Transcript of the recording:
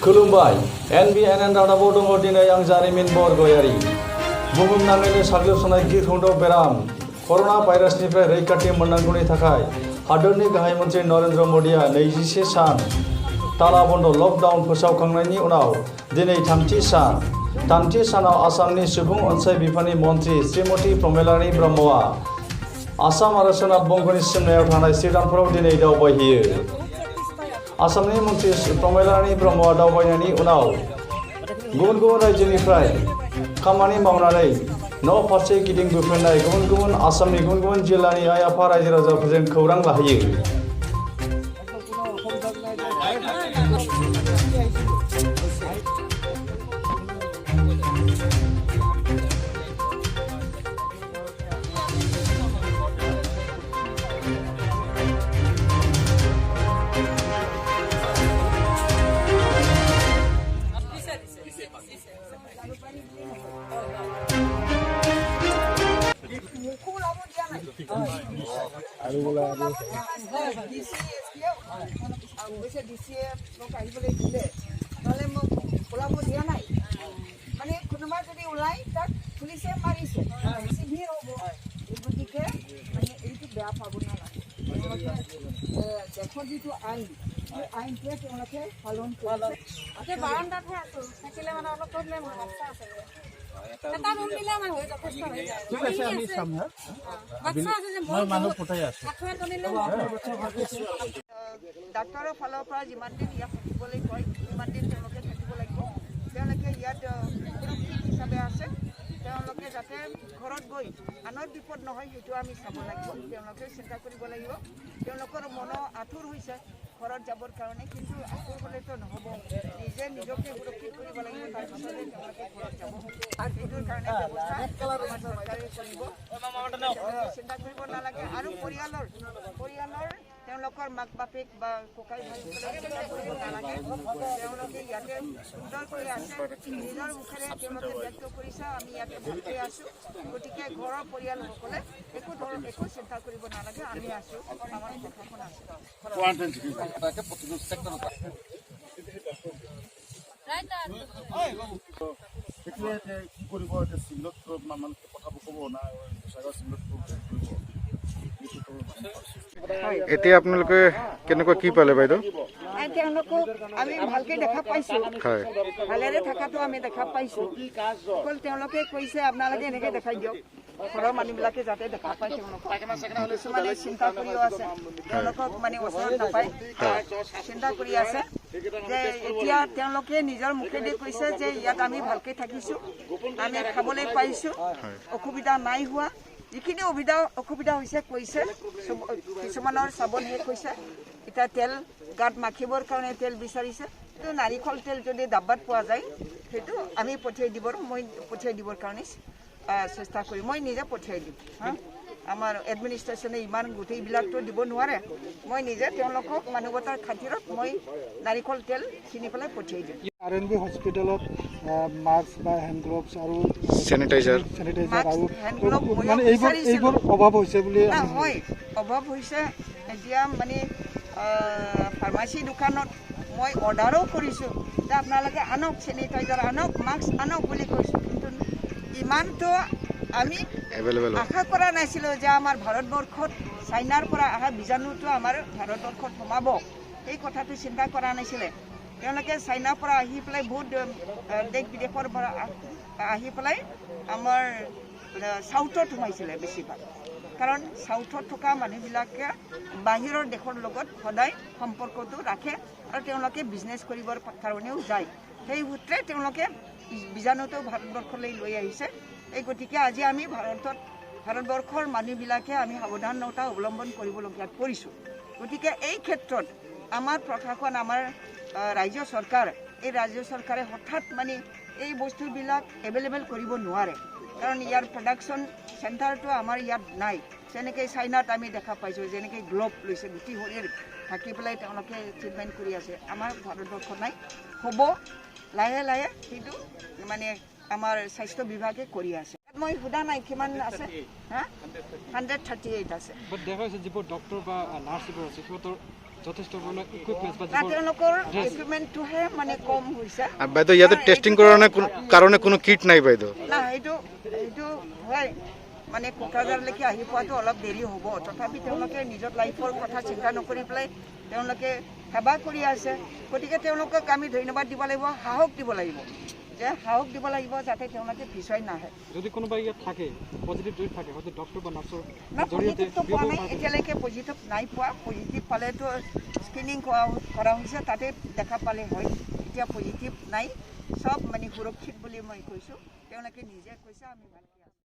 खुलुमबाय NBNN रादाबाव दङ दिनै आं जारिमिन बरगयारी बुहुमनाङैनो साग्लोबसारनाय गिख्रंथाव बेराम कर'ना भाइरासनिफ्राय रैखाथि मोननांगौनि थाखाय हादोरनि गाहाय मन्थ्रि नरेन्द्र मदिआ 21 सान ताला बन्द लकडाउन फोसावखांनायनि उनाव दिनै थामथि सानाव आसामनि सुबुं अनसाय बिफाननि मन्थ्रि श्रीमती प्रमिलारानी ब्रह्मआ आसाम आरो सोनाब बंग'नि सिमनायाव थानाय श्रीरामपुराव दिनै दावबायहैयो। आसामनि मन्थ्रि प्रमिलारानी ब्रह्मआ दावबायनायनि उनाव गुबुन रायजोनिफ्राय खामानि मावनानै न' फारसे गिदिंबोफिननाय गुबुन आसामनि गुबुन जिल्लानि आइ आफा रायजो राजाफोरजों खौरां लाहैयो। ডাক্তৰৰ ফালৰ পৰা যিমান দিন ইয়াত থাকিবলৈ কয় সিমান দিন তেওঁলোকে থাকিব লাগিব। তেওঁলোকে ইয়াত সুৰক্ষিত হিচাপে আছে। তেওঁলোকে যাতে ঘৰত গৈ আনৰ বিপদ নহয় সেইটো আমি চাব লাগিব। তেওঁলোকে চিন্তা কৰিব লাগিব। তেওঁলোকৰ মন আঁঠুৰ হৈছে ঘৰত যাবৰ কাৰণে, কিন্তু আঁঠুৰ হ'লেতো নহ'ব, নিজে নিজকে সুৰক্ষিত কৰিব লাগিব। তাৰপিছতে তেওঁলোকে ঘৰত যাব। সেইটোৰ কাৰণে ব্যৱস্থা চৰকাৰে কৰিব। চিন্তা কৰিব নালাগে। আৰু পৰিয়ালৰ তেওঁলোকৰ মাক বাপেক বা ককাই ভাইসকলে চিন্তা কৰিব নালাগে। তেওঁলোকে ইয়াতে সুন্দৰকৈ আছে, নিজৰ মুখেৰে তেওঁলোকে ব্যক্ত কৰিছে আমি ইয়াতে ভালকৈ আছোঁ। গতিকে ঘৰৰ পৰিয়ালসকলে একো চিন্তা কৰিব নালাগে, আমি আছোঁ, আমাৰ প্ৰশাসন আছে। এতিয়া আপোনালোকে কেনেকুৱা কি পালে বাইদেউ? তেওঁলোকক আমি ভালকে দেখা পাইছোঁ, ভালেৰে থকাটো আমি দেখা পাইছোঁ। অকল তেওঁলোকে কৈছে আপোনালোকে এনেকে দেখাই দিয়ক, ঘৰৰ মানুহবিলাকে যাতে দেখা পায়। তেওঁলোকক কিছুমানে চিন্তা কৰিও আছে, তেওঁলোকক মানে ওচৰত নাপায়, চিন্তা কৰি আছে যে এতিয়া তেওঁলোকে নিজৰ মুখেদি কৈছে যে ইয়াত আমি ভালকে থাকিছোঁ, আমি খাবলৈ পাইছোঁ, অসুবিধা নাই হোৱা। যিখিনি অসুবিধা হৈছে কৈছে, কিছুমানৰ চাবোন শেষ হৈছে, এতিয়া তেল গাত মাখিবৰ কাৰণে তেল বিচাৰিছে। কিন্তু নাৰিকল তেল যদি ডাব্বাত পোৱা যায় সেইটো আমি মই পঠিয়াই দিবৰ কাৰণে চেষ্টা কৰিম। মই নিজে পঠিয়াই দিম। আমাৰ এডমিনিষ্ট্ৰেশ্যনে ইমান গোটেইবিলাকতো দিব নোৱাৰে। মই নিজে তেওঁলোকক মানৱতাৰ খাতিৰত মই নাৰিকল তেল কিনি পেলাই পঠিয়াই দিম। RNB হস্পিটেলত মাস্ক বা হেণ্ড গ্লভছ আৰু চেনিটাইজাৰ আৰু মানে এইবোৰ অভাৱ হৈছে বুলি হয়, অভাৱ হৈছে। এতিয়া মানে ফাৰ্মাচী দোকানত মই অৰ্ডাৰো কৰিছোঁ যে আপোনালোকে আনক, চেনিটাইজাৰ আনক, মাস্ক আনক বুলি কৈছোঁ। কিন্তু ইমানটো আমি আশা কৰা নাছিলোঁ যে আমাৰ ভাৰতবৰ্ষত চাইনাৰ পৰা অহা বীজাণুটো আমাৰ ভাৰতবৰ্ষত সোমাব, সেই কথাটো চিন্তা কৰা নাছিলে। তেওঁলোকে চাইনাৰ পৰা আহি পেলাই বহুত দেশ বিদেশৰ পৰা আহি পেলাই আমাৰ চাউথত সোমাইছিলে বেছিভাগ। কাৰণ চাউথত থকা মানুহবিলাকে বাহিৰৰ দেশৰ লগত সদায় সম্পৰ্কটো ৰাখে আৰু তেওঁলোকে বিজনেছ কৰিবৰ কাৰণেও যায়। সেই সূত্ৰে তেওঁলোকে বীজাণুটো ভাৰতবৰ্ষলৈ লৈ আহিছে। এই গতিকে আজি আমি ভাৰতবৰ্ষৰ মানুহবিলাকে আমি সাৱধানতা অৱলম্বন কৰিবলগীয়া কৰিছোঁ। গতিকে এই ক্ষেত্ৰত আমাৰ প্ৰশাসন, আমাৰ ৰাজ্য চৰকাৰে হঠাৎ মানে এই বস্তুবিলাক এভেইলেবল কৰিব নোৱাৰে। কাৰণ ইয়াৰ প্ৰডাকশ্যন চেণ্টাৰটো আমাৰ ইয়াত নাই। যেনেকৈ চাইনাত আমি দেখা পাইছোঁ, যেনেকৈ গ্ল'ভ লৈছে, গোটেই শৰীৰ ঢাকি পেলাই তেওঁলোকে ট্ৰিটমেণ্ট কৰি আছে। আমাৰ ভাৰতবৰ্ষত নাই, হ'ব লাহে লাহে সেইটো মানে আমাৰ স্বাস্থ্য বিভাগে কৰি আছে। মই সোধা নাই কিমান আছে হা 138 আছে বাট দেখা হৈছে যিবোৰ ডক্টৰ বা নাৰ্ছ যিবোৰ আছে সিহঁতৰ যথেষ্ট পৰিমাণৰ ইকুইপমেণ্টছ বা না তেওঁলোকৰ ইকুইপমেণ্টটোহে মানে কম হৈছে আৰ বাইদেউ ইয়াতে টেস্টিং কৰাৰ কাৰণে কোনো কিট নাই বাইদেউ না এইটো হয় মানে কোকৰাঝাৰলৈকে আহি পোৱাটো অলপ দেৰি হ'ব তথাপি তেওঁলোকে নিজৰ লাইফৰ কথা চিন্তা নকৰি পেলাই তেওঁলোকে সেৱা কৰি আছে গতিকে তেওঁলোকক আমি ধন্যবাদ দিব লাগিব সাহস দিব লাগিব যে সাহস দিব লাগিব যাতে তেওঁলোকে পিছুৱাই নাহে যদি কোনোবা ইয়াত থাকে পজিটিভ যদি থাকে হয়তো ডক্টৰ বা নাৰ্ছৰ না জৰিয়তে পজিটিভটো পোৱা নাই এতিয়ালৈকে পজিটিভ নাই পোৱা পজিটিভ পালেতো স্ক্ৰিনিং কৰা হৈছে তাতে দেখা পালে হয় এতিয়া পজিটিভ নাই চব মানে সুৰক্ষিত বুলি মই কৈছোঁ তেওঁলোকে নিজে কৈছে আমি ভালকৈ